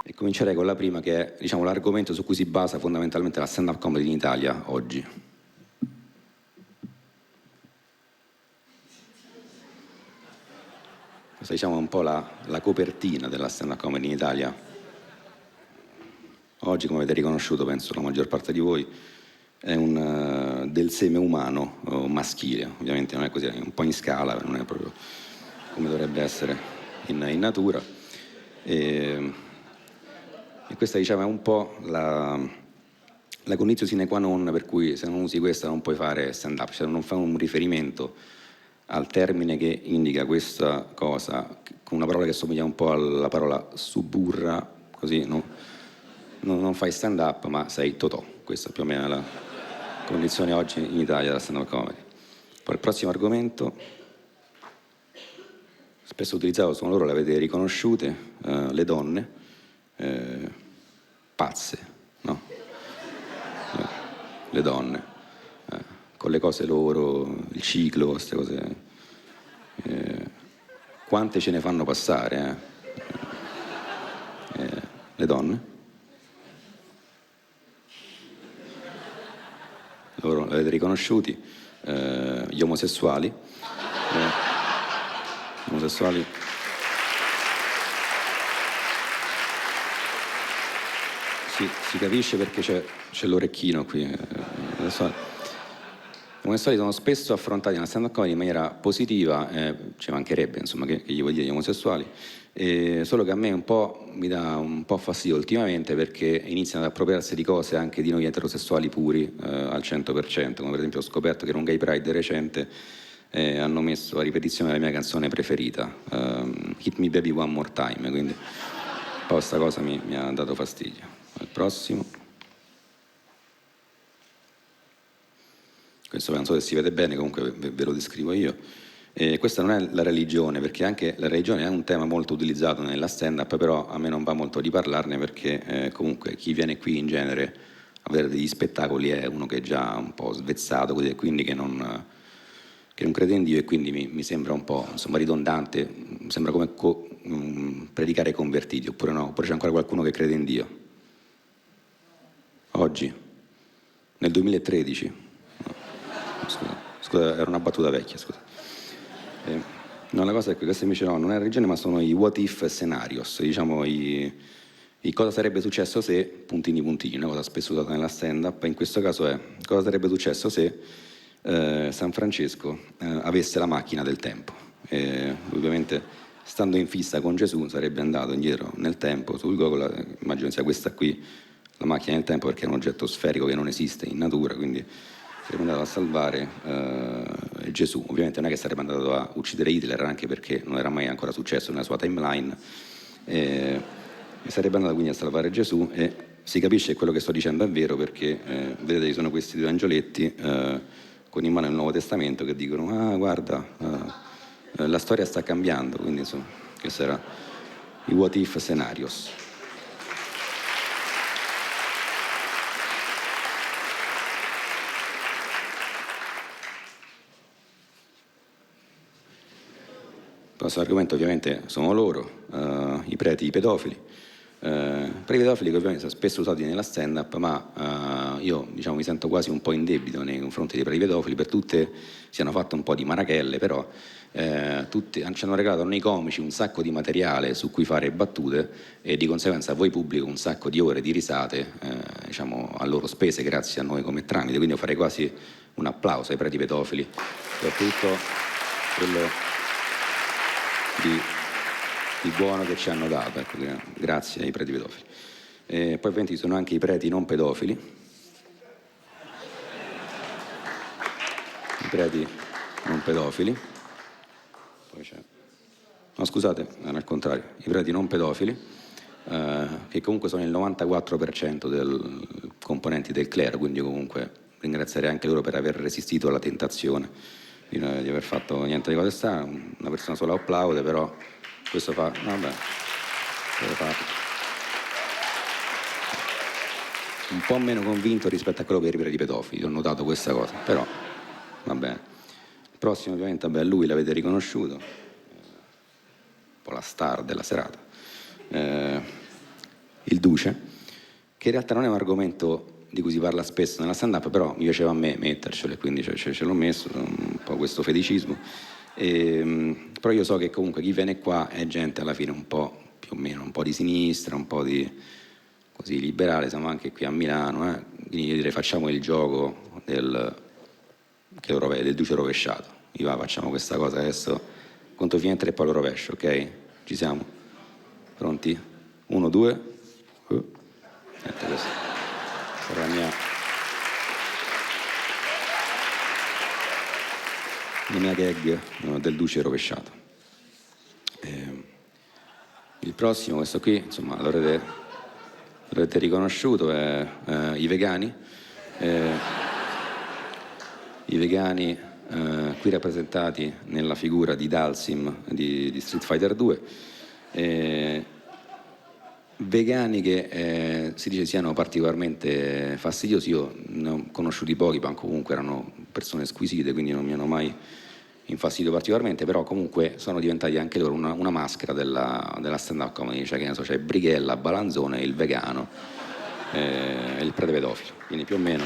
E comincerei con la prima, che è, diciamo, l'argomento su cui si basa fondamentalmente la stand-up comedy in Italia oggi. Questa, diciamo, è un po' la copertina della stand-up comedy in Italia. Oggi, come avete riconosciuto, penso la maggior parte di voi, è del seme umano maschile. Ovviamente non è così, è un po' in scala, non è proprio come dovrebbe essere in natura. E questa, diciamo, è un po' la condizione sine qua non per cui se non usi questa non puoi fare stand-up, cioè non fai un riferimento al termine che indica questa cosa con una parola che somiglia un po' alla parola suburra, così non fai stand-up ma sei Totò. Questa più o meno è la condizione oggi in Italia della stand-up comedy. Poi il prossimo argomento, spesso utilizzato, sono loro, le avete riconosciute, le donne, pazze, no? Le donne, con le cose loro, il ciclo, queste cose. Quante ce ne fanno passare, le donne? Loro l'avete riconosciuti, gli omosessuali. Omosessuali. Si capisce perché c'è l'orecchino qui. Gli omosessuali sono spesso affrontati nella stand-up comedy in maniera positiva, ci mancherebbe, insomma, che gli vuol dire gli omosessuali, solo che a me mi dà un po' fastidio ultimamente perché iniziano ad appropriarsi di cose anche di noi eterosessuali puri al 100%, come per esempio ho scoperto che in un gay pride recente hanno messo a ripetizione la mia canzone preferita, Hit Me Baby One More Time, quindi un po' questa cosa mi ha dato fastidio. Al prossimo. Questo non so se si vede bene, comunque ve lo descrivo io. Questa non è la religione, perché anche la religione è un tema molto utilizzato nella stand-up, però a me non va molto di parlarne perché comunque chi viene qui in genere a vedere degli spettacoli è uno che è già un po' svezzato, quindi che non crede in Dio, e quindi mi sembra un po', insomma, ridondante, sembra come predicare ai convertiti, oppure no? Oppure c'è ancora qualcuno che crede in Dio? Oggi? Nel 2013? Scusa, era una battuta vecchia, scusa. No, la cosa è che questa invece no, non è la religione, ma sono i what if scenarios, diciamo i cosa sarebbe successo se, puntini puntini, una cosa spesso usata nella stand-up, in questo caso è cosa sarebbe successo se San Francesco avesse la macchina del tempo. Ovviamente, stando in fissa con Gesù, sarebbe andato indietro nel tempo, sul Google, immagino sia questa qui, la macchina del tempo, perché è un oggetto sferico che non esiste in natura, quindi sarebbe andato a salvare Gesù. Ovviamente non è che sarebbe andato a uccidere Hitler, anche perché non era mai ancora successo nella sua timeline, e sarebbe andato quindi a salvare Gesù, e si capisce che quello che sto dicendo è vero perché vedete ci sono questi due angioletti con in mano il Nuovo Testamento che dicono guarda, la storia sta cambiando, quindi insomma questo era i what if scenarios. Il prossimo argomento ovviamente sono loro, i preti pedofili. Preti pedofili che ovviamente sono spesso usati nella stand-up, ma io diciamo, mi sento quasi un po' in debito nei confronti dei preti pedofili, per tutte si hanno fatte un po' di marachelle, però tutti ci hanno regalato nei comici un sacco di materiale su cui fare battute e di conseguenza a voi pubblico un sacco di ore di risate diciamo, a loro spese, grazie a noi come tramite, quindi io farei quasi un applauso ai preti pedofili per tutto quello di buono che ci hanno dato, ecco, grazie ai preti pedofili. Poi ovviamente ci sono anche i preti non pedofili, i preti non pedofili, poi c'è, no scusate, era al contrario, i preti non pedofili, che comunque sono il 94% dei componenti del clero, quindi comunque ringrazierei anche loro per aver resistito alla tentazione di aver fatto niente di cose strane. Una persona sola applaude, però questo fa, vabbè, un po' meno convinto rispetto a quello per i preti pedofili, ho notato questa cosa, però va bene. Il prossimo ovviamente, vabbè, lui l'avete riconosciuto, po' la star della serata, il Duce, che in realtà non è un argomento di cui si parla spesso nella stand-up, però mi piaceva a me mettercelo e quindi ce l'ho messo, un po' questo feticismo. Però io so che comunque chi viene qua è gente alla fine un po' più o meno, un po' di sinistra, un po' di così liberale, siamo anche qui a Milano, quindi io direi facciamo il gioco del Duce rovesciato. Io va, facciamo questa cosa adesso, conto fino a 3 e poi lo rovescio, ok? Ci siamo? Pronti? 1, 2. Niente, questo sarà la mia gag del Duce rovesciato. Il prossimo, questo qui, insomma, l'avrete riconosciuto, è i vegani. I vegani qui rappresentati nella figura di Dalsim di Street Fighter 2. Vegani che si dice siano particolarmente fastidiosi. Io ne ho conosciuti pochi, ma comunque erano persone squisite, quindi non mi hanno mai infastidito particolarmente, però comunque sono diventati anche loro una maschera della stand-up comedy, cioè che ne so, c'è Brighella, Balanzone, il vegano e il prete pedofilo, quindi più o meno